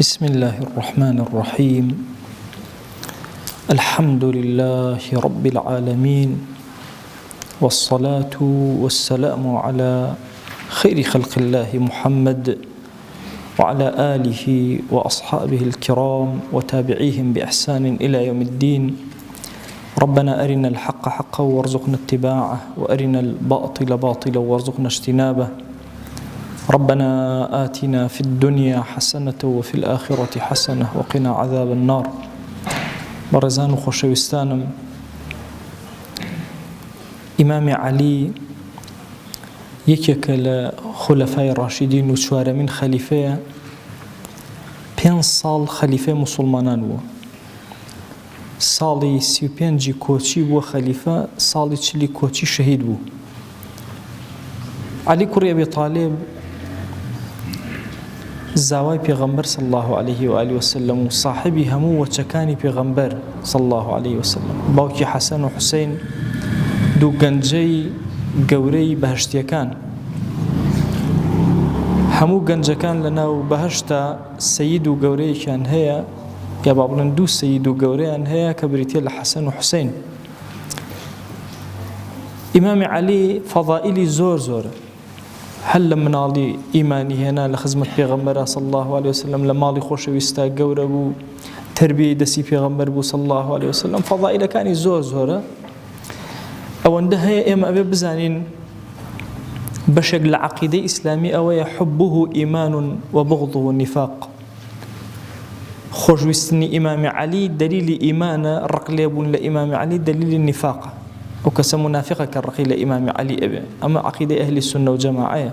بسم الله الرحمن الرحيم. الحمد لله رب العالمين، والصلاة والسلام على خير خلق الله محمد وعلى آله وأصحابه الكرام وتابعيهم بإحسان إلى يوم الدين. ربنا أرنا الحق حقا وارزقنا اتباعه، وأرنا الباطل باطلا وارزقنا اجتنابه. ربنا آتنا في الدنيا حسنة وفي الآخرة حسنة وقنا عذاب النار. برزان خوشوستانم، إمام علي یەکێکە لە خولەفای ڕاشیدین و چوارەمین خەلیفەیە. 5 ساڵ خەلیفەی موسڵمانان بووە. ساڵی 35 کۆچی بووە خەلیفە، ساڵی 40 کۆچی شەهید بوو. علی کوڕی ئەبی طالب زاوای پێغەمبەر صلی الله عليه و آله وسلم و صاحبی هەموو وەچەکانی پێغەمبەر صلی الله عليه وسلم، باوکی حەسەن و حوسەین، دوو گەنجەی گەورەی بەهشتیەکان. هەموو گەنجەکان لە ناو بەهشتا سەید و گەورەیەکیان هەیە، یا با بڵێن دوو سەید و گەورەیان هەیە کە بریتیە لە حەسەن و حوسەین. ئیمامی عەلی فەضائیلی زۆرە، هەر لە مناڵی ئیمانی هێنا لە خزمەت پێغەمبەرە صلی الله عليه وسلم، لە ماڵی خۆشەویستە گەورە بوو، تربیەی دەستی پێغەمبەر بوو صلی الله عليه وسلم. فەضائیلەکانی زۆرە. ئەوەندە هەیە ئێمە ئەبێ بزانین بەشێک لە عەقیدەی ئیسلامی ئەوەیە حبه ئیمان وبغضه نفاق. خۆشویستنی ئیمامی عەلی دلیلی ئیمانە، ڕق لێبوون لە ئیمامی عەلی دلیلی نفاقە. ئەو کەسە منافقە کە ڕقی لە ئیمامی عەلی ئەبێ. ئەمە عەقیدەی ئەهلی سونە و جەماعەیە.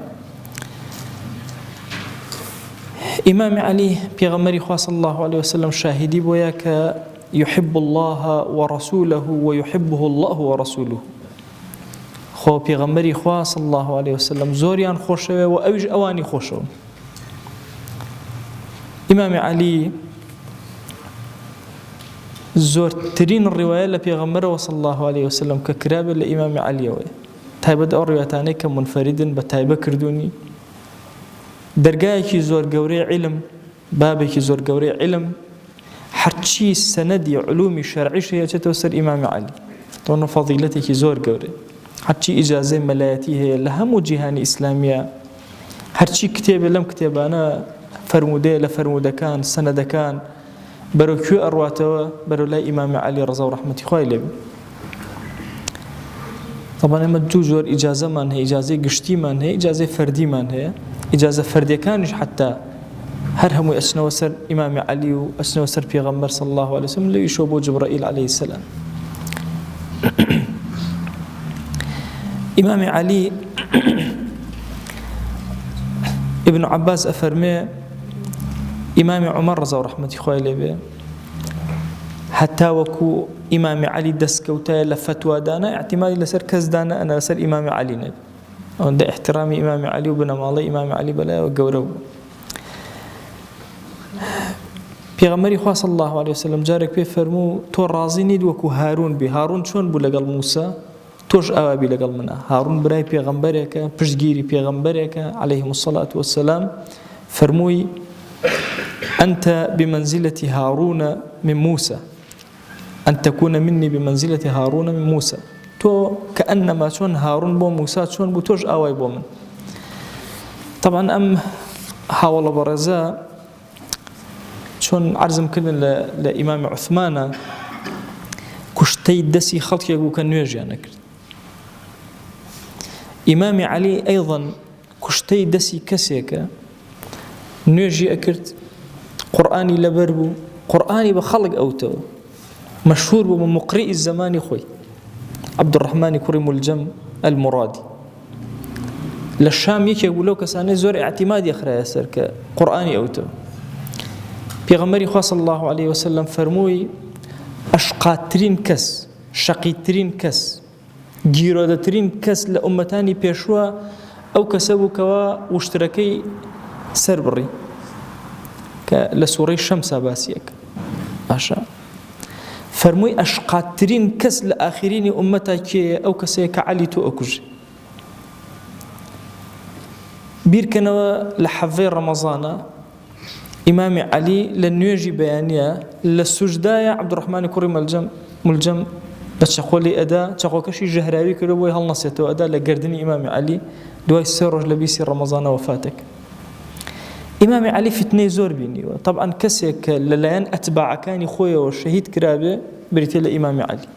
ئیمامی عەلی پێغەمبەری خوا صلی الله عليه وسلم شاهدی بۆیە کە يحب الله ورسوله ويحبه الله ورسوله. خۆ پێغەمبەری خوا صلی الله عليه وسلم زۆریان خۆشەوێ و ئەویش ئەوانی خۆشەوە. ئیمامی عەلی زۆرترین ڕیوایە لە پێغەمبەرەوە صلی الله عليه وسلم کە کرابێت لە ئیمامی عەلیەوەیە، تایبەت ئەو ڕیواتانەی کە منفەریدن بە تایبە کردوونی. دەرگایەکی زۆر گەورەی عیلم، بابێکی زۆر گەورەی عیلم، هەرچی سەنەدی علومی شەرعیش هەیە چێتەوە سەر ئیمامی عەلی. تۆنە فەضیلەتێکی زۆر گەورەی. هەرچی ئیجازەی مەلایەتی هەیە لە هەموو جیهانی ئیسلامیە، هەرچی کتێبێ لەم کتێبانە فەرمودەیە لە فەرمودەکان سەنەدەکان بەرەو کوێ ئەڕواتەوە؟ بەرەو لای ئیمامی عەلی ڕەزا و ڕەحمەتی خوای لێبێ. طبعا ئێمە دوو جۆر ئیجازەمان هەیە، ئیجازەی گشتیمان هەیە، ئیجازەی فەردیمان هەیە. ئیجازە فەردیەکانیش حتا هەر هەمووی ئەچنەوە سەر ئیمامی عەلی و ئەچنەوە سەر پێغەمبەر صلی الله عليه وسلم، لەویشەوە بۆ جبرائیل عەلەیه السەلام. ئیمامی عەلی ابن عباس ئەفەرمێ ئیمامی عومەر ڕەزا و ڕەحمەتی خوای لێبێ هەتا وەکو ئیمامی عەلی دەستکەوتایە لە فتوادانە، اعتیمادی لەسەر کەسدانە ئەنە لەسەر ئیمامی عەلی نەبێ. ئەوەندە احترامی ئیمامی عەلی و بنەماڵەی ئیمامی عەلی بەلایەوە گەورە بوو. پێغەمبەری خوا صلی الله عليه وسلم جارێک پێ فەرموو تۆ ڕازی نیت وەکو هارون بی. هارون چۆن بوو لەگەڵ موسا؟ تۆش ئاوابی لەگەڵ منە. هارون برای پێغەمبەرێکە، پشتگیری پێغەمبەرێکە عەلەیهیم الصەلاة والسلام. فەرمووی أنت بمنزلة هارون من موسى، أن تكون مني بمنزلة هارون من موسى. تو كأنما چۆن هارون بۆ موسا چۆن بوو، تۆش ئاوای بۆ من. طبعا ئەم هاوڵە بەڕێزە چۆن عەرزم کردن لە ئیمامی عوثمانە، کوشتەی دەستی خەڵکێک بوو کە نوێژیان نەکرد. ئیمامی عەلی ئەیضاً کوشتەی دەستی کەسێکە نوێژی ئەکرد، قورئانی لەبەر بوو، قورئانی بە خەڵک ئەوتەوە، مەشهوور بوو بە مقریئی زەمانی خۆی، عەبدوڕەحمانی کوڕی مولجەم ئەلمورادی. لە شام یەکێک بوو لەو کەسانەی زۆر ئیعتیمادی خرایە سەر کە قورئانی ئەوتەوە. پێغەمبەری خوا صلی الله عليه وسلم فەرمووی ئەشقاترین کەس، شەقیترین کەس، گیرۆدەترین کەس لە ئومەتانی پێشوە ئەو کەسە بوو کەوا وشترەکەی سەر بڕی، کە لە سوورەی شەمسا باسیەکە. باشە فەرمووی ئەشقاترین کەس لە ئاخرینی ئومەتا کێیە؟ ئەو کەسەیە کە عەلی تۆ ئەکوژی. بیرکەنەوە لە حەڤەی ڕەمەزانە إمام علي لنيجي بيانية للسجدايا عبد الرحمن كوري ملجم بتشقولي أدا تشقو كشي جهراوي كربوي هل نصيته أدا لقردني إمام علي دواي سيرج لبيسي رمضان وفاتك إمام علي فتنة زور بيني طبعا كسيك لليان أتباع كان خويا والشهيد كرابة بريتي لإمام علي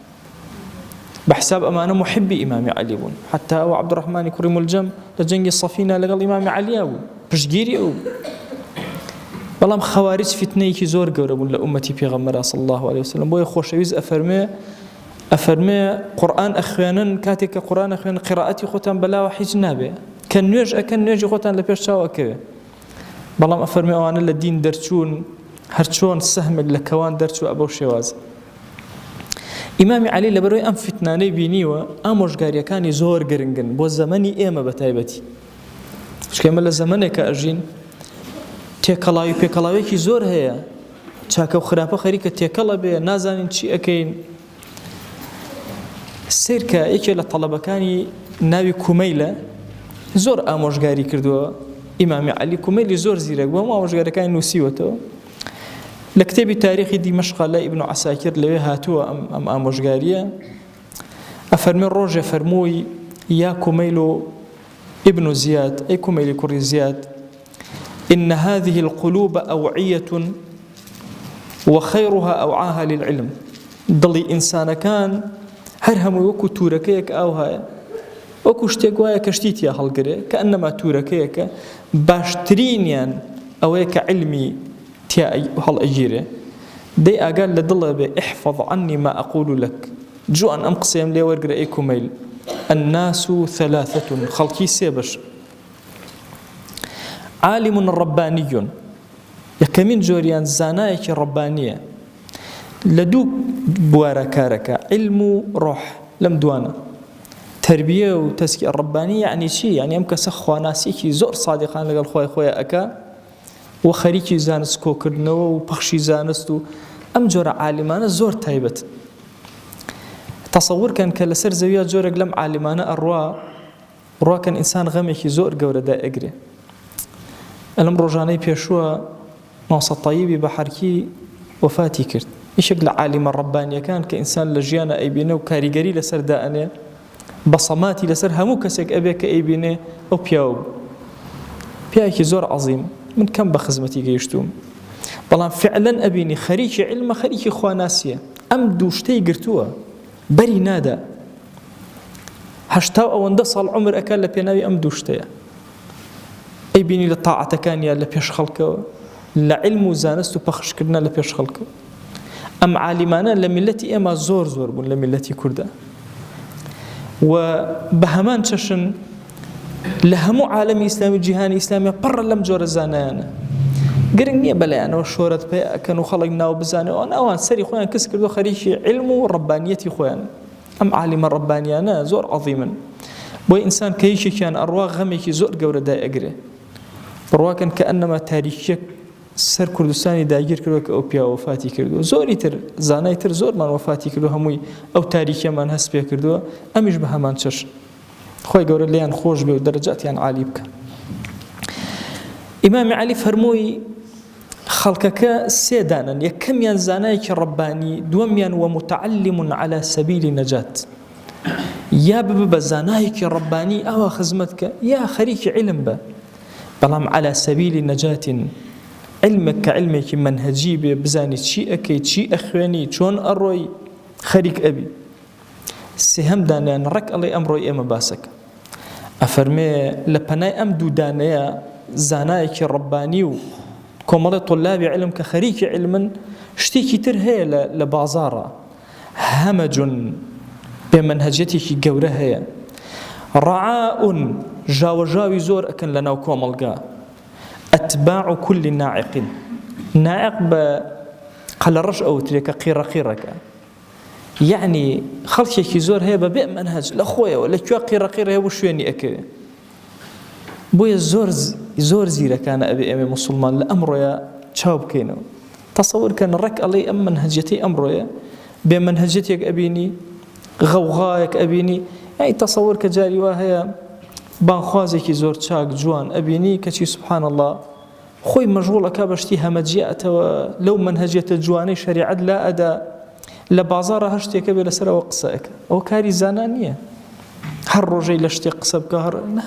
بحساب أمانة محبي إمام علي بون حتى هو عبد الرحمن كوري ملجم لجنجي الصفينة لقال إمام علي أبو بشجيري أبو بەڵام خوارج فتنەیەکی زۆر گەورە بوون لە ئومەتی پێغەمبەر صلی الله عليه وسلم بۆیە خۆشەویست ئەفەرمێ قورئان ئەخوێنن کاتێک کە قورئان ئەخوێنن قیرائەتی خۆتان بەلاوە حیج نابێ کە نوێژ ئەکەن نوێژی خۆتان لە پێش چاو ئەکەوێ بەڵام ئەفەرمێ ئەوانە لە دین دەرچوون هەرچۆن سەهمێک لە کەوان دەرچوو ئەبەو شێوازە ئیمامی عەلی لەبەرەوەی ئەم فتنانەی بینیوە ئامۆژگاریەکانی زۆر گرنگن بۆ زەمەنی ئێمە بەتایبەتی چونکە ئێمە لە زەمانێکە ئەژین تێکەڵاوی پێکەڵاوێکی زۆر هەیە چاکە و خراپە خەریکە تێکەڵە بێ نازانین چی ئەکەین سیرکە یەکێ لە تەڵەبەکانی ناوی کومەیلە زۆر ئامۆژگاری کردووە ئیمامی عەلی کومەیلی زۆر زیرەک بووە ئامۆژگاریەکانی نووسیوەتەوە لە کتێبی تاریخی دیمەشق لە ئیبن عەساکر لەوێ هاتووە ئەم ئامۆژگاریە ئەفەرمێ ڕۆژێ فەرمووی یا کومەیل و ابن زياد أي كميل كري زياد إن هذه القلوب أوعية وخيرها أوعاها للعلم ضلي إنسان كان هرهم وكو توركيك أو هاي وكو شتيقوايا كشتيت يا هالقري كأنما توركيك باشترينيان أويك علمي تيا هال أجيري دي أقال لدل احفظ عني ما أقول لك جو أن أمقسم لي ورقري أي كميل الناس ثلاثة خلقي سيبش عالم رباني يكمن جوريان زانايك ربانية لدوك بواركارك علم روح لم دوانا تربية وتزكية الربانية يعني شيء يعني أمك سخوا ناسيكي زور صادقان لقال خويا أكا وخريكي زانس كوكرنو وبخشي زانستو أم جور عالمان زور تايبت تصور كان كالسر زويات زورك لم عالمانا الروا كان إنسان غميكي زور قورة دا أقري ألم روجاني بيشوا ناصة طيبي بحركي وفاتي كرت إيشك لعالم الربانية كان كإنسان لجيانا أيبينه وكاريقري لسر دائنه بصماتي لسر همو كسك أبيك أيبينه أو بياكي زور عظيم من كم بخزمتي قيشتوم بلان فعلا أبيني خريكي علم خريكي خواناسية أم دوشتي قرتوها بري نادا هشتاو أو اندصل عمر أكال لبيناوي أم دوشتيا أي بيني لطاعة كان يا لبيش خلقه لعلم وزانست وبخش كرنا لبيش خلقه أم عالمانا لملتي إما زور بون لملتي كردا وبهمان تشن لهمو عالم إسلامي جهاني إسلامي بر لم جور زانانا قرنية بلا أنا وشورت بيا كانوا خلقنا وبزانه وأنا أوان سري خوان كس كردو خريشي علم وربانيتي خوان أم عالم الرباني أنا زور عظيما بوي إنسان كيشي كان أرواح غميكي زور قورة دا أقري بروا كان كأنما تاريخيك سر كردستاني داير كردو كأوبيا وفاتي كردو زوري تر زاناي تر زور من وفاتي كردو هموي أو تاريخي من هسبيا كردو أمش بهمان تشش خوي قورة ليان خوش بي ودرجات يعني عالي بك إمام علي فرموي خلقك سيدانا يكم ينزانايك رباني دوميا ومتعلم على سبيل النجاة يا بزانايك رباني أو خزمتك يا خريك علم بلام على سبيل النجاة علمك كعلمك منهجي بزاني شيء أكيد شيء أخواني شون أروي خريك أبي سهم دانيان رك الله أمروي إما باسك أفرمي لبناي أم دودانيا زانايك رباني كمال طلاب علم كخريج علما شتيكي تر هي لبازارة همج بمنهجتك جوره هي رعاء جاوجاوي زور أكن لنا وكمالجا أتباع كل ناعق ناعق بقل الرش أو تريك قيرك يعني خلشك زور هي ببيع منهج لأخويا ولا شو قيرة هي وشو يعني أكل بويا زور زيرة كان أبي أمي مسلمان لأمره يا شاب كينو تصور كان رك علي أم منهجتي أمره يا بمنهجتك أبيني غوغايك أبيني يعني تصور كجاري وهي بانخوازك زور شاك جوان أبيني كشي سبحان الله خۆی مەژغوڵەکە بەشتی هەمەجیاتەوە لەو منهەجیەتە جوانەی شەریعەت لا ئەدا لە بازاڕە هەر شتێکە بێ لەسەرەوە قسەکە ئەو کاری زانان نییە هەر ڕۆژەی لە شتێک قسە بکە هەر نا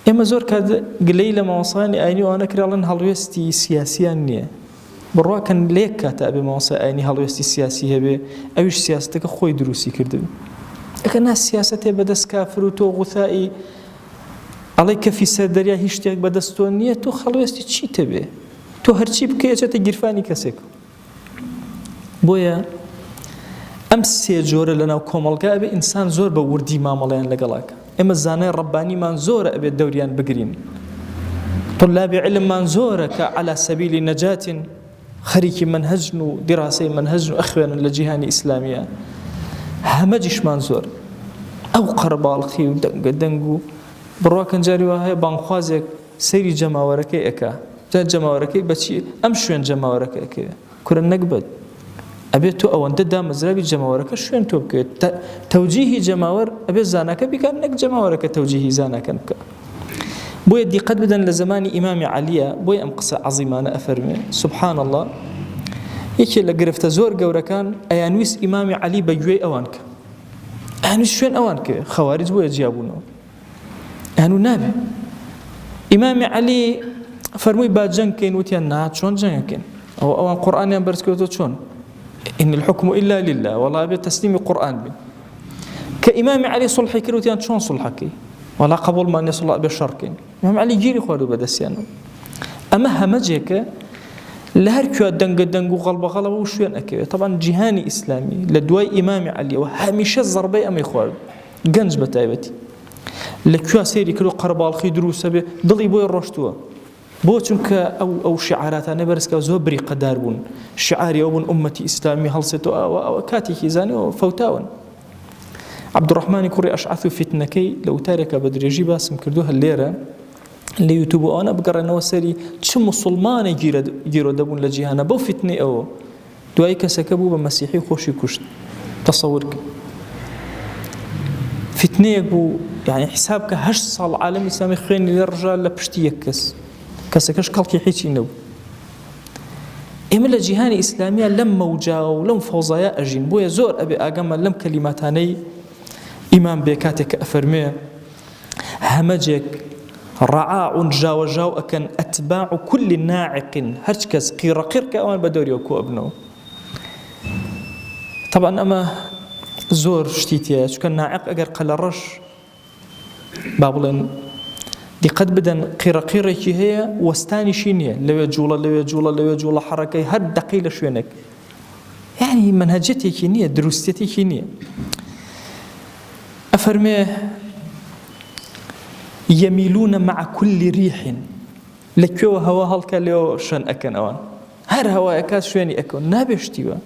ئێمە زۆر کات گلەی لە مامۆسایانی ئاینی ئەوانە کراڵن هەڵوێستی سیاسیان نییە بڕواکەن لە یەک کاتە ئەبێ مامۆسای ئاینی هەڵوێستی سیاسی هەبێ ئەویش سیاستەکە خۆی دروستی کردبێ ئەکە نا سیاسەتێ بەدەست کافر و تۆ غوثایی ئەڵێ کەفی سەردەریا هیچ شتێک بەدەست تۆ نییە تۆ هەڵوێستی چیتە بێ تۆ هەرچی بکەیەچێتە گیرفانی کەسێک بۆیە ئەم سێ جۆرە لەناو کۆمەڵگا ئەبێ ئینسان زۆر بە وردی مامەڵەیان لەگەڵاکە ئێمە زانای ڕەبانیمان زۆرە ئەبێت دەوریان بگرین طلابی علممان زۆرە کە على سەبیلی نەجاتین خەریکی منهەجن و دیراسەی منهەجن و ئەخوێنن لە جیهانی ئیسلامیە هەمەجیشمان زۆر ئەو قەرەباڵخی و دەنگ و بڕواکەن جاری وا هەیە بانخوازێک سەیری جەماوەرەکەی ئەکا جەماوەرەکەی بەچی ئەم شوێن جەماوەرەکە ئەکەوێ کورە نەکبەت ئەبێت تۆ ئەوەندە دامەزراوی جەماوەرەکە شوێن تۆ بکەوێت تەوجیهی جەماوەر ئەبێت زاناکە بیکات نەک جەماوەرەکە تەوجیهی زاناکە بکە بۆیە دیقەت بدەن لە زمانی ئیمامی عەلیە بۆیە ئەم قسە عەزیمانە ئەفەرمێ سوبحان الله یەکێ لە گرفتە زۆر گەورەکان ئەیانویست ئیمامی عەلی بەگوێی ئەوان کە ئەیانویست شوێن ئەوان کە خەوارج بۆیە جیابوونەوە ئەیانوو نابێ ئیمامی عەلی فەرمووی با جەنگکەین وتیان نا چۆن جەنگەکەین ئەوان قورئانیان بەرزکەوتەوە چۆن إن الحكم إلا لله والله أبي تسليم القرآن بي كإمام علي صلحي كروتيان شون صلحكي ولا قبول ما نصلح بشركين إمام علي جيري خوالو بدسيانو أما همجيك لهر كوا دنگ وغلب غلب وشوين أكيد طبعا جهاني إسلامي لدواي إمام علي وهميشه الضربي أمي خوالو جنج بتايبتي لكوا سيري كرو قربال خي دروسه به ضل يبوي الرشتوا بۆ چونکە ئەو شعاراتانە بەرزکە زۆر بریقەدار بوون شعاری ئەو بوون ئومەتی ئیسلامی هەڵسێتەوە ئەوە کاتێکی زانیەوە فەوتاون عەبدوڕەحمانی کوڕی ئەشعەث و فیتنەکەی لە وتارێکە بە درێژی باسم کردو هەر لێرە لە یوتیوب ئەوانە بگەڕێنەوە سەری چ موسڵمانێک گیرۆ دەبوون لە جیهانە بەو فیتنەی ئەوە دوای کەسەکە بوو بە مەسیحی خۆشی کوشت تەسەوور کە فیتنەیەک بوو یعنی حساب کە 8 ساڵ عالەمی ئیسلامی خوێنی لێ ڕژا لە پشتی یەک کەس کەسەکەش کەڵکی هیچی نەبوو ئێمە لە جیهانی ئیسلامیە لەم مەوجاوە و لەم فەوزایە ئەژین بۆیە زۆر ئەبێ ئاگەمان لەم کەلیماتانەی ئیمام بێ کاتێک کە ئەفەرمێ هەمەجێک ڕەعاع جاوەژاو ئەکەن ئەتباع كل ناعق هەرچ کەس قیڕەقیر کە ئەوان بە دەوریەوە کۆ ئەبنەوە طبعا ئەمە زۆر شتی تێیە چونکە ناعق ئەگەر قەلەڕەش با بڵێن دیقەت بدەن قیڕەقیڕێکی هەیە وەستانیشی نییە لەوێ جوڵە حەڕەکەی هەر دەقەی لە شوێنێک یعنی منهەجەتێکی نییە دروستێتێکی نییە ئەفەرمێ يميلون مع كل ريح لەکوێوە هەوا هەڵکە لێەوە شوێن ئەکەن ئەوان هەر هەوایەکات شوێنی ئەکەون نابێشتیوە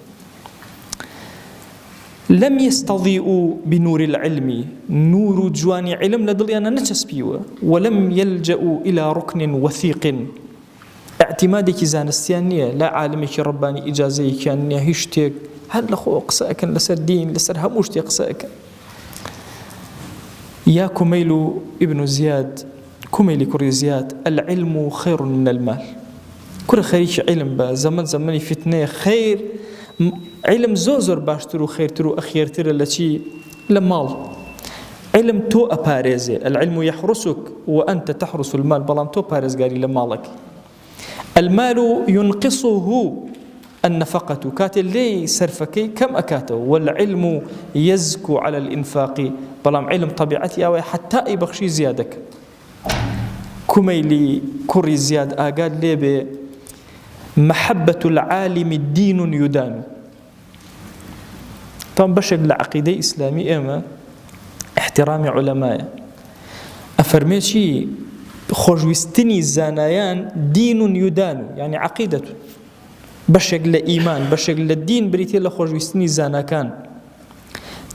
لم يستضيئوا بنور العلم نور جواني علم لدليانا نتسبيوا ولم يلجأوا إلى ركن وثيق اعتمادك زانستيانية لا عالمك رباني إجازي كان هشتك هل لخو قسأك لسر دين لسر هموشتي قسأك يا كميل ابن زياد كميل كري زياد العلم خير من المال كل خيرش علم زمني فتنة خير علم زۆر باشتر و خێرتر و ئەخێرترە لە چی لە ماڵ علم تۆ ئەپارێزێ العلم يحرسك وأنت تحرس المال بەڵام تۆ پارێزگاری لە ماڵەکەی المال ينقصه النفقة كاتل لي سرفكي كم أكاته والعلم يزكو على الإنفاق بلام علم طبيعتي أو حتى يبخشي زيادك كميلي كوري زياد آقاد لي محبة العالم الدين يدان طبعا بشك لعقيدة إسلامي إما احترام علماء أفرميشي خوجوستني زانايان دين يدان يعني عقيدة بشك لإيمان بشك للدين بريتي لخوجوستني زانا كان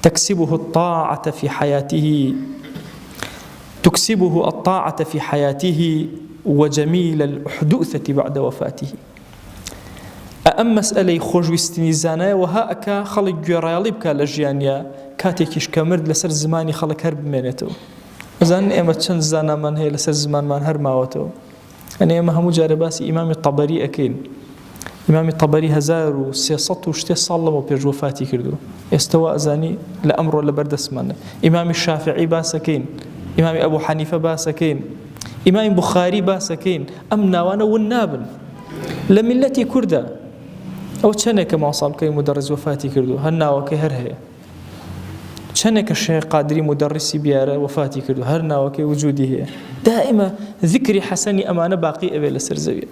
تكسبه الطاعة في حياته تكسبه الطاعة في حياته وجميل الحدوثة بعد وفاته أما مسألة خوجوستني زانا وها أكا خلق جرالي بكا لجيانيا كاتيكيش كمرد لسر زماني خلق هرب منيتو ئەزانن ئێمە چەند زانامان هەیە لەسەر زمانمان هەرماوەتەوە. ئەنێ ئێمە هەموو جارە باسی ئیمامی تەبەری ئەکەین. ئیمامی تەبەری 1300 و شتێ ساڵ لەمەوە پێش وەفاتی کردووە. ئێستەوە ئەزانی لە ئەمڕۆ لە بەردەستمانە. ئیمامی شافعی باسەکەین، ئیمامی ئەبوو حەنیفە باسەکەین، ئیمامی بوخاری باسەکەین. ئەم ناوانە ون نابن لە میلەتی کوردە. ئەو چەندێکە ماوەساڵ بکەی مدەڕیس وەفاتی کردووە، هەر ناوەکەی هەر هەیە. چەندێکە شێخ قادری مدەڕیسی بیارە وەفاتی کردو، هەر ناوەکەی وجودی هەیە. دائیمە ذکری حەسەنی ئەمانە باقی ئەوێ لەسەر زەویە.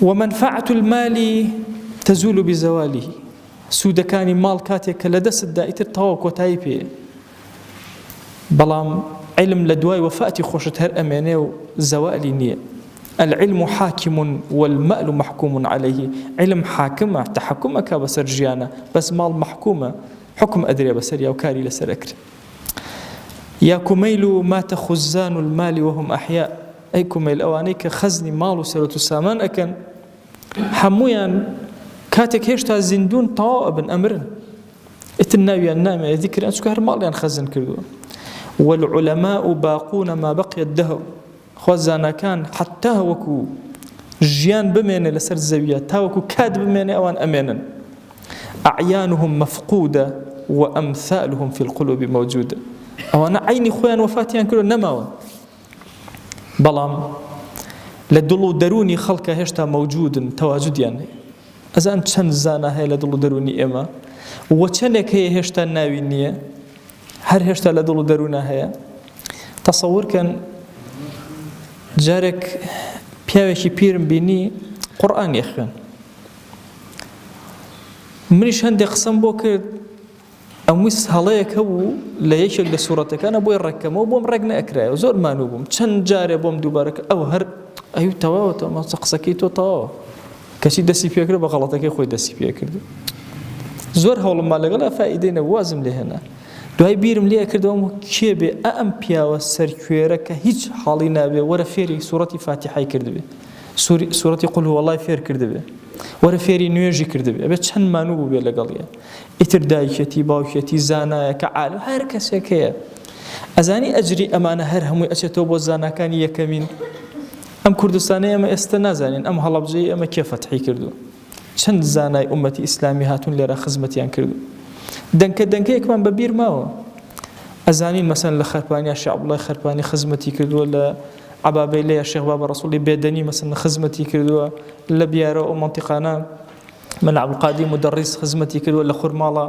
ومنفعة المال تزول بزواله. سوودەکانی ماڵ کاتێک کە لە دەستتدا ئیتر تەواو کۆتایی پێیە. بەڵام علم لە دوای وەفاتی خۆشت هەر ئەمێنێ و زەوالی نییە. العلم حاكم والمال محكوم عليه. علم حاكمة تحكمك بسر جيانا، بس مال محكومة حكم أدري بسر يا وكاري لسر أكر. يا كميل مات خزان المال وهم أحياء. أي كميل أوانيك خزني مال وسرة السامان أكن حمويا كاتك هشتا زندون طاوة بن أمرن اتناوي النام ذكر أنسك هرمال ينخزن كردو. والعلماء باقون ما بقي الدهر. خوازانا كان حتى وكو جيان بمينة لسر الزاوية تاوكو كاد بمينة أوان أمينا. أعيانهم مفقودة وأمثالهم في القلوب موجودة. أوانا عيني خوان وفاتيان كلو نماوا بلام لدلو دروني خلق هشتا موجود تواجد يعني. أزان چند زانا هي لدلو دروني إما وچنك هي هشتا ناوي نية هر هشتا لدلو درونا هي. تصور كان جارك پیاوێکی پیرم بینی قورئان یەخوێن. منیش هەندێک قسەم بۆ کرد ئەمووی هەڵەیەک هەبوو لە یەکێک لە سوورەتەکانە بۆی ڕێککەمەوە بۆم ڕێک نەئەکرایەوە زۆر مانوو بووم. چەند جارێ بۆم دووبارەکە ئەو هەر ئەوی تەواوە تەماشا قسەکەی تۆ تەواوە. کەچی دەستی پێ کرد بە غەڵەتەکەی خۆی دەستی پێ کرد. زۆر هەوڵم لەگەڵا فائیدەی نەبوو وازم لێ هێنا. دوای بیرم لێ کردەوە کێ بێ ئەم پیاوە سەرکوێرە کە هیچ حاڵی نابێ وەرە فێری سوورەتی فاتیحای کردبێ، سوورەتی قول هوەڵای فێر کردبێ، وەرە فێری نوێژی کردبێ، ئەبێ چەند مانوو بوو بێ لەگەڵیە. ئیتر دایکێتی باوکێتی زانایە کە عالم هەر کەسێک هەیە. ئەزانی ئەجری ئەمانە هەر هەمووی ئەچێتەوە بۆ زاناکانی یەکەمین. ئەم کوردستانەی ئەمە ئێستا نازانین ئەم هەڵەبجەی ئەمە کێ فەتحی کردو. چەند زانای ئومەتی ئیسلامی هاتوون لێرە خزمەتیان کردو. دەنکەیەکمان بە بیر ماوە. ئەزانین مەسەن لە خەرپانیا شێخ عەبدوڵڵای خەرپانی خزمەتی کردووە، لە عەبابەیلەیە شێخ بابە ڕەسووڵی بێدەنی مەسەن خزمەتی کردووە، لە بیارە ئەو مەنتیقانە مەلا عەبدولقادر مدەڕیس خزمەتی کردووە، لە خورماڵە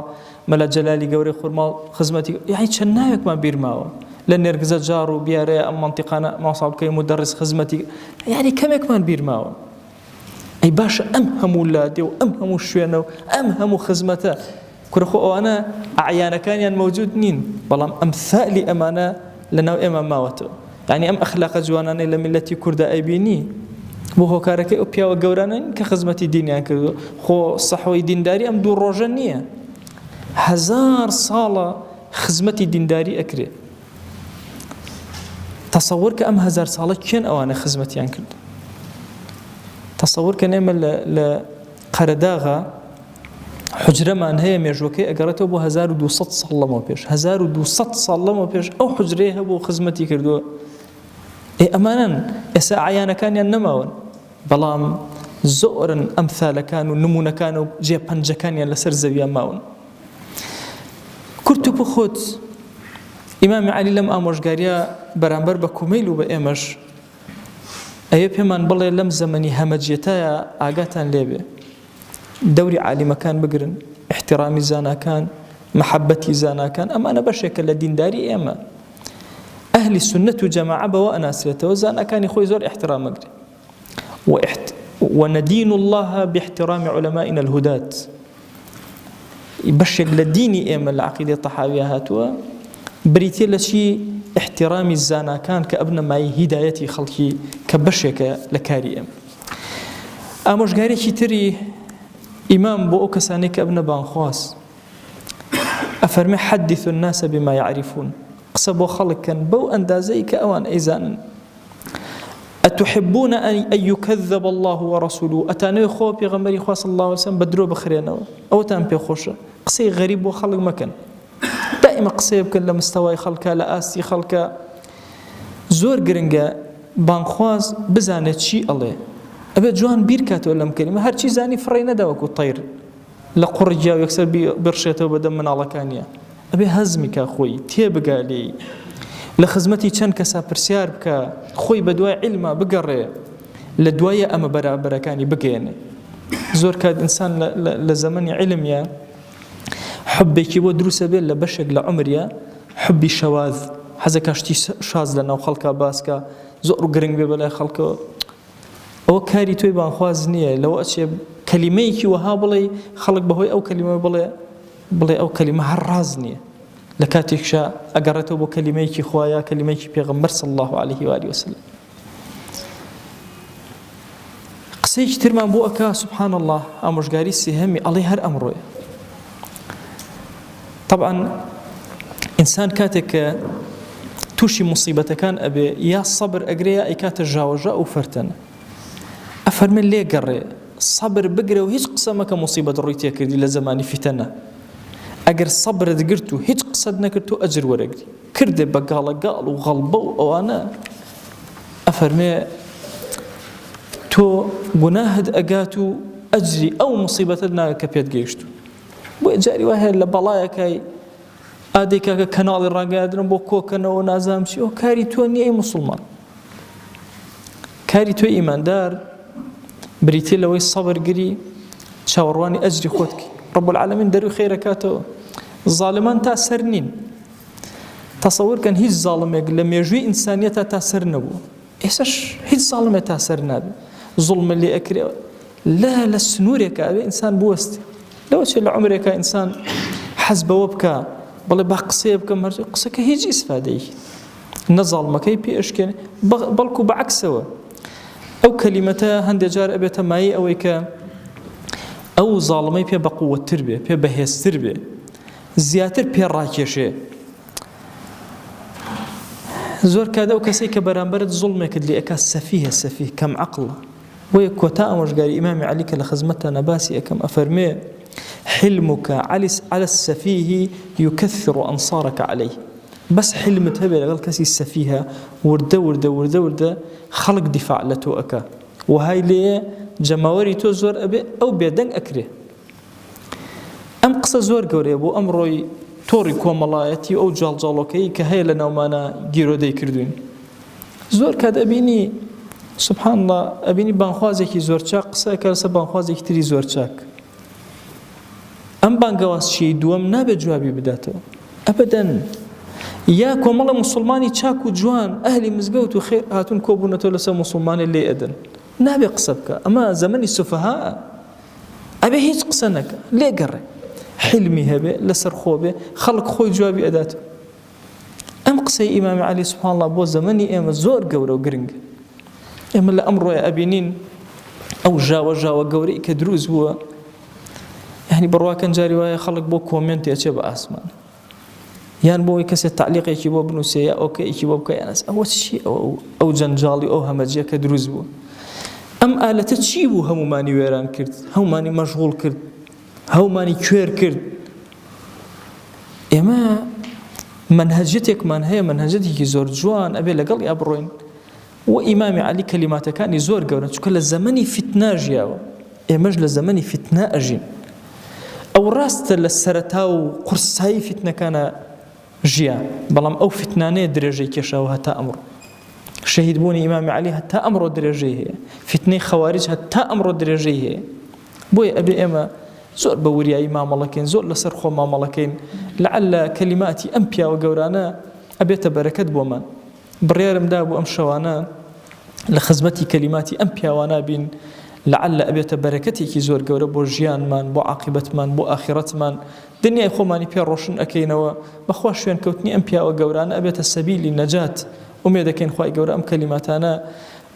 مەلا جەلالی گەورەی خورماڵ خزمەتی یعنی چەند ناوێکمان بیر ماوە. لە نێرگزە جار و بیارەیە ئەم مەنتیقانە ماوەساڵ بکەی مدەڕیس خزمەتی یعنی کەمێکمان بیر ماوە. ئەی باشە ئەم هەموو لادێ و ئەم هەموو شوێنە و ئەم هەموو خزمەتە كرخو أنا أعيانا كان موجود نين بلام أمثالي أمانة لنا إمام ماوته يعني أم أخلاق جوانا لملتي كرد أبيني بوه كارك أبيا وجورانا كخدمة دينيا كذا خو صحوي دين داري أم دور روجانية 1000 صالة خدمة دين داري أكره تصور كأم 1000 صالة كان أوانا خدمة ينكر تصور كان إما لقرداغا حجرة ما هي ميجوكي أجرته بو 1200 صال لما بيش 1200 صال لما بيش أو حجريها بو خدمتي كردو إيه أمانا إسا عيانا كان ينمون بلام زؤرا أمثال كانوا نمونا كانوا جي بنجا كان لسر زويا ماون كرتو بخود إمام علي لم أمرش قاريا برامبر بكميل وبأمش أيب همان بالله لم زمني همجيتايا آقاتان ليبي دوري عالي مكان بقرن احترامي زانا كان محبتي زانا كان أما أنا بشكل الدين داري أما أهل السنة جماعة بوا أنا سلته وزانا كان يخوي زور احترام مقري وندين الله باحترام علمائنا الهدات بشكل الديني أما العقيدة الطحاوية هاتوا بريتي لشي احترامي الزانا كان كأبنى معي هدايتي خلقي كبشك لكاري أمش قاري تري إمام بو كسانيك ابن بانخواس أفرمي حدث الناس بما يعرفون قصبوا خلق كان بو أندازيك أوان إيزانا أتحبون أن يكذب الله ورسوله أتاني خو بيغمبري خوا صلى الله عليه وسلم بدرو بخرينا أو تان بيخوش قصي غريب وخلق مكان دائما قسەی بکەن لە مستەوای خەڵکە لە ئاستی خەڵکە زۆر گرنگە بانخواز بزانێت چی ئەڵێ ئەبێ جوان بیر کاتەوە لەم کەلیمە هەرچی زانی فڕی نەداوەکو تەیر لە قوڕجیا و یەکسەر بڕشێتەوە بەدەم مناڵەکانیە ئەبێ هەزمی کا خۆی تێبگا لێی لە خزمەتی چەند کەسا پرسیار بکە خۆی بە دوای عیلما بگەڕێ لە دوایە ئەمە بەرابەرەکانی بگەێنێ زۆر کات ئینسان لە زەمەنی عیلمیە حبێکی بۆ دروسە بێت لە بەشێک لە عمریە حبی شەواذ حەزەکە شتی شاز لە ناو خەڵکە باسکە زۆر گرنگ بێ بەلای خەڵکەوە ئەوە کاری تۆی بانخواز نییە لەوە ئەچێ کەلیمەیەکی وەها بڵێ خەڵک بەهۆی ئەو کەلیمە بڵێ ئەو کەلیمە هەر ڕاز نییە لە کاتێکشە ئەگەڕێتەوە بۆ کەلیمەیەکی خوایە کەلیمەیەکی پێغەمبەر صلی الله عليه و آله وسلم قسەیەکی ترمان بۆ ئەکا سبحان الله ئامۆژگاری سێهەمی ئەڵێ هەر ئەمڕۆیە طبعا ئینسان کاتێک کە تووشی مصیبەتەکان ئەبێ یا سەبر ئەگرەیە ئەیکاتە ژاوەژە ئەو فەرتەنە ئەفەرمێن لێگەڕێ سەبر بگرە و هیچ قسە مەکە مصیبەت ڕووی تێکردی لە زەمانی فیتەنە ئەگەر سەبرت گرت و هیچ قسەت نەکرد و ئەجر وەرەگری کردێ بە گاڵەگاڵ و غەڵبە و ئەوانە ئەفەرمێ تۆ گوناهت ئەگات و ئەجری ئەو مصیبەتت ناگە کە پێت گەیشتو بۆ جاری وای هەیە لە بەڵایەکای ئادێکا کە کەناڵی ڕاگەیاندن بۆ کۆکەنەوە نازانم چی ئەو کاری تۆ نییە ئەی موسڵمان کاری تۆی ئیماندار بریتێ لەوەی سەبرگری چاوەڕوانی ئەجری خۆتکی رب العالمین دەروی خێرەکاتەوە زاڵمان تا سەر نین تەسەوورکەن هیچ زاڵمێک لە مێژووی ئینسانیەتە تا سەر نەبوو ئێسەش هیچ زاڵمێک تا سەر نابێت زوڵمە لێ ئەکرێ لە سنوورێکە ئەبێ ئینسان بوەستی لەوە چێ لە عومرێکە ئینسان حەز بەوە بکە بەڵێ با قسەیە بکەم قسەکە هیچ ئیسفادەیەکی نەزاڵمەکەی پێ ئەشکێنێ بەڵکو بەعەکسەوە ئەو کەلیمەتە هەندێک جار ئەبێتە مایە ئەوەی کە ئەو زاڵمەی پێ بەقووەتر بێ پێ بەهێزتر بێ زیاتر پێ ڕاکێشێ زۆر کاتە ئەو کەسەی کە بەرامبەرت زوڵمێکت لێ ئەکا سەفیهە سەفیه کەم عەقڵە بۆیە کۆتا ئەمۆژگاری ئیمامی عەلی کە لە خزمەتە نەباسی ئەەکەم ئەفەرمێ حلمك على السفيه يكثر أنصارك عليه بس حلمت هبه لغل كسي السفيهة ورده خلق دفاع لتو أكا وهاي ليه جماوري تو زور أبي أو بيدن أكره أم قصة زور قوري أبو أمروي توري كوملايتي أو جالجالوكي كهي لنا ومانا جيرو دي كردون زور كاد أبيني سبحان الله أبيني بانخوازيكي زور چاك قصة كالسا بانخوازيكي تري زور چاك ئەم بانگەوازشی دووەم نابێت جوابی بداتەوە ئەبەدەن یا کۆمەڵە موسڵمانی چاک و جوان ئەهلی مزگەوت و خێر هاتون کۆبوونەتەوە لەسەر موسڵمانی لێ ئەدەن نابێت قسە بکە ئەمە زەمەنی سوفەها ئەبێ هیچ قسە نەکە لێگەڕێ حلمی هەبێ لەسەر خۆ بێ خەڵک خۆی جوابی ئەداتەوە ئەم قسەی ئیمامی عەلی سوبحان الله بۆ زەمەنی ئێمە زۆر گەورە و گرنگە ئێمە لە ئەمڕۆیە ئەبینین ئەو ژاوە گەورەی کە دروست بووە يعني بڕواکەن جاری وایە خەڵک بۆ کۆمنت ئەچێ بە ئاسمان یان بۆی کەسێ تعلیقێکی بۆ بنووسێ یا ئۆکەیەکی بۆ بکە یانەس ئەوە چی ئەو جەنجاڵی ئەو هەمەجیە کە دروست بووە ئەم ئالەتە چی بوو هەمومانی وێران کرد هەمومانی مەشغوڵ کرد هەمومانی کوێر کرد ئێمە منهجەتێکمان هەیە منهجەتێکی زۆر جوان ئەبێ لەگەڵ یا بڕۆین و ئیمامی عەلی کەلیماتەکانی زۆر گەورە چونکە لە زەمەنی فتنە ژیاوە ئێمەش لە زەمەنی فتنە ئەژین ئەو ڕاستە لە سەرەتا و قورسایی فتنەکانە ژیا بەڵام ئەو فتنانەیە درێژەی کێشاوە هەتا ئەمڕۆ شەهید بوونی ئیمامی عەلی هەتا ئەمڕۆ درێژەی هەیە فتنەی خەوارج هەتا ئەمڕۆ درێژەی هەیە بۆیە ئەبێ ئێمە زۆر بە وریایی مامەڵەکەین زۆر لەسەر خۆ مامەڵەکەین لەعەلە کەلیماتی ئەم پیاوە گەورانە ئەبێتە بەرەکەت بۆمان بڕیارمدا بوو ئەم شەوانە لە خزمەتی کەلیماتی ئەم پیاوانە بین لعل أبيت بركتي كي زور جورا بوجيان من بو عاقبة من بو آخرة من دنيا خماني بيا روشن أكينوا بخواش شوين كوتني أم بيا وجورا أنا أبيت السبيل للنجاة أميدا كين خواي جورا أم كلماتنا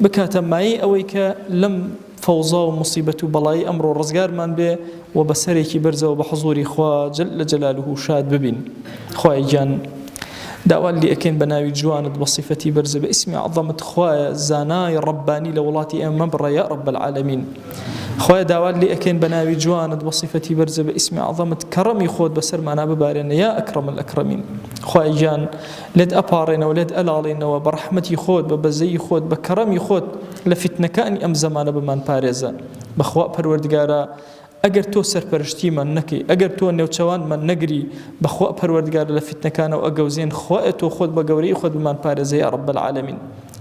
بكاتم معي أويك لم فوضى ومصيبة بلاي أمر رزقار من به وبسريك برزة وبحضور خوا جل جلاله شاد ببين خواي جان دعوة اللي أكين بناوي جواند بصفتي برزة باسم عظمة خوايا زاناي رباني لولاتي أم مبرا يا رب العالمين خوای داوات لێ ئەکەین بە ناوی جوانت بە صیفەتی بەرزە بە ئیسمی عەظەمت کەڕەمی خۆت بەسەرمانە ببارێنە یا ئەکرەم الئەکرەمین. خوای گیان لێت ئەپاڕێنەوە لێت ئەلاڵێنەوە بە ڕەحمەتی خۆت بە بەزەی خۆت بە کەڕەمی خۆت لە فیتنەکانی ئەم زەمانە بمان پارێزە. بەخوا پەروەردگارە ئەگەر تۆ سەرپەرشتیمان نەکەی ئەگەر تۆ نێوچەوانمان نەگری بەخوا پەروەردگارە لە فیتنەکانەوە ئەگەوزێن خوایە تۆ خۆت بە گەورەی خۆت بمان پارێزە یا رب العالمین.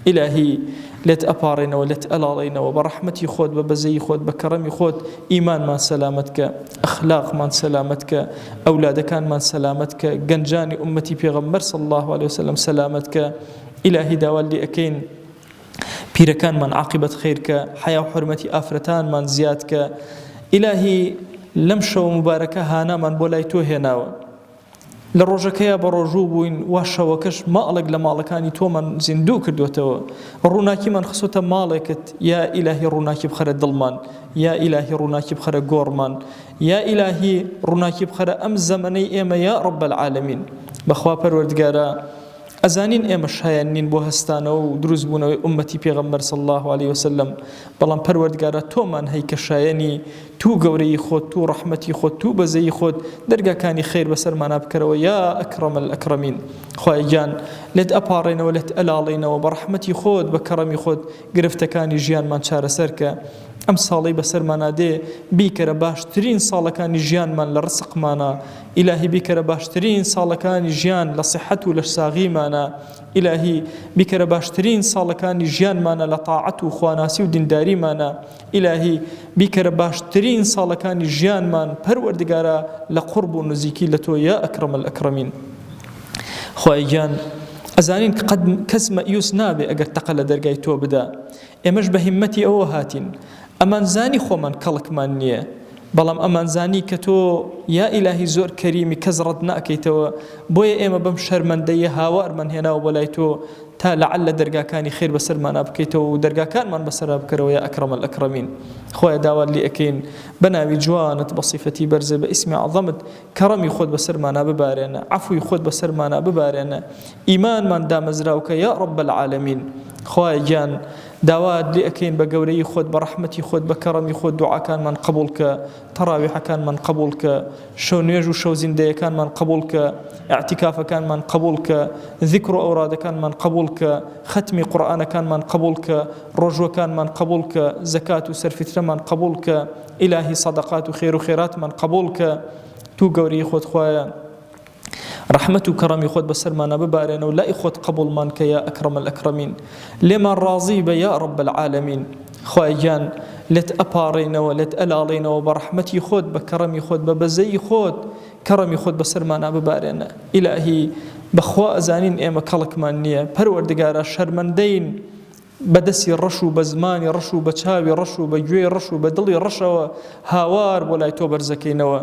إلهي لت أبارنا ولت ألاڵينا وبرحمتي خود ببزي خود بكرمي خود إيمان من سلامتك أخلاق من سلامتك أولاد كان من سلامتك جنجاني أمتي بيغمبر صلى الله عليه وسلم سلامتك إلهي داوالي أكين بيركان من عاقبة خيرك حياة وحرمتي آفرتان من زيادك إلهي لمشو مباركة هانا من بولايتو هناو لروجكيا بروجو بوين واشوكش مالك لمالكاني تومن زندو كردوتو روناكي من خصوته مالكت يا إلهي روناكي بخره دلمان يا إلهي روناكي بخره غورمان يا إلهي روناكي بخره أم زمني إما يا رب العالمين بخوا پروردگارا أزانين إما شاينين بو هستانه و دروز بونه أمتي پیغمبر صلى الله عليه وسلم بلان پروردگارا تو من هيك شايني تو قوري خود تو رحمتي خود تو بزي خود درجة كاني خير بسر ما نابكره يا أكرم الأكرمين خواه جان لد أبارينا ولد ألالينا وبرحمتي خود بكرمي خود قرفت كاني جيان من شار سركه أم صالي بسر مانا دي بيكر باشترين صالكاني جيان من لرزق مانا إلهي بيكر باشترين صالكاني جيان لصحته لشساغي مانا إلهي بيكر باشترين صالكاني جيان مانا لطاعته خواناسي ودنداري مانا إلهي بيكر باشترين صالكاني جيان مان پروردگارا لقرب ونزيكي لتو يا أكرم الأكرمين خواه جان أزانين قد كزم يوس نابي أقر تقل درقاي تو بدا إمش بهمتي أو هاتين أمان زاني خو من كلك من نية بلام أمان زاني كتو يا إلهي زور كريمي كزردنا كيتو بويا إما بمشر من دي هاوار من هنا وبلايتو تا لعل درجا كان خير بسر ما نبكيتو ودرجا كان من بسر بكرو يا أكرم الأكرمين خويا داوال لي أكين بناوي جوانت بصفتي برزة باسم عظمت كرمي خود بسر ما نببارنا عفوي خود بسر ما نببارنا إيمان من دام زراوك يا رب العالمين خويا جان داواد لي أكين بقوري خود برحمتي خود بكرمي خود دعاء كان من قبولك تراويح كان من قبولك شو نيجو شو زندية كان من قبولك اعتكاف كان من قبولك ذكر أوراد كان من قبولك ختم قرآن كان من قبولك رجوع كان من قبولك زكاة وسرفتر من قبولك إلهي صدقات وخير وخيرات من قبولك تو قوري خود خوايا رحمة وكرم خود بسر ما نببارنا ولا إخوة قبول منك يا أكرم الأكرمين لما راضي يا رب العالمين خواجان لت أبارينا ولت ألالينا وبرحمتي خود بكرمي خود ببزي خود كرمي خود بسر ما نببارنا إلهي بخوا أزانين إما كلك مانية پروردگارا شرمندين بدسي رشو بزماني رشو بچاوي رشو بجوي رشو بدلي رشو هاوار ولا يتوبر زكينوا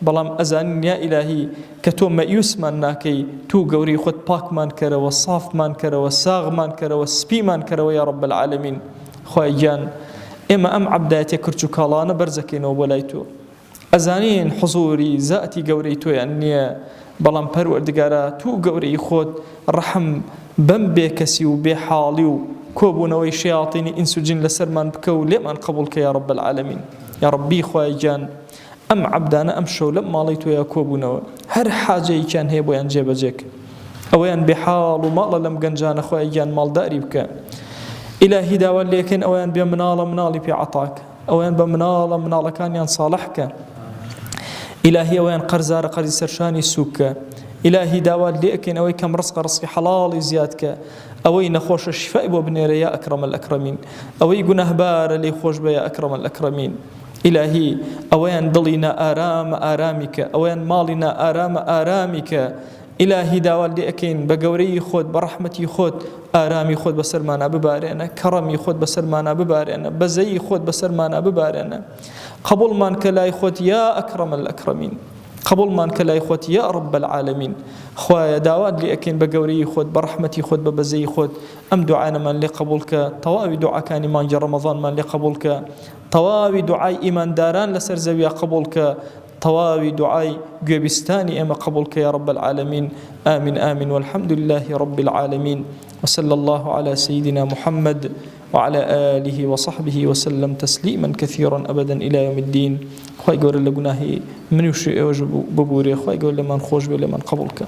بلام أزان يا إلهي كتو مأيوس من ناكي تو قوري خود باك مان كرا وصاف مان كرا وساغ مان كرا وسبي مان كرا يا رب العالمين خواجان إما أم عبداتي كرتو كالانا برزكينوا ولايتو أزانين حضوري زاتي قوريتو يعني بلام پروردگارا تو قوري خود رحم بم بكسي وبحالي كوبونا وشياطين إنس وجن لسرمان بكو لمن قبولك يا رب العالمين يا ربي خواجان أم عبدانا أم شو لما ليتو يا كوبونا هر حاجة كان هي بويان جيب جيك أويان بحال ومال لم جنجان خواجان مال داري بك إلهي داول لكن أويان بمنال منالي في عطاك أويان بمنال منال كان ينصالحك إلهي أويان قرزار قرز سرشاني سوك إلهي داول لكن أوي كم رزق حلال زيادك أوي نخوش الشفاء وبنير يا أكرم الأكرمين أوي جنه بار لي خوش بيا أكرم الأكرمين إلهي أوين ضلينا آرامك أوين مالنا آرامك إلهي داوال دي أكين بقوري خود برحمتي خود آرامي خود بسرمانا ببارينا كرمي خود بسرمانا ببارينا بزي خود بسرمانا ببارينا قبول مانك لا خود يا أكرم الأكرمين قبول مانك لا خود يا رب العالمين خوايا داواد لي أكين بقوري خود برحمتي خود ببزي خود أم دعانا من لقبولك طوابي دعا كان من جر رمضان من لقبولك طوابي دعاي إيمان داران لسر زويا قبولك طوابي دعاي قبستاني أما قبولك يا رب العالمين آمين آمين والحمد لله رب العالمين وصلى الله على سيدنا محمد وعلى آله وصحبه وسلم تسليما كثيرا أبدا إلى يوم الدين. خواهي قول لقناهي من يشرئ وجب ببوري خواهي قول لمن خوش بي لمن قبولك.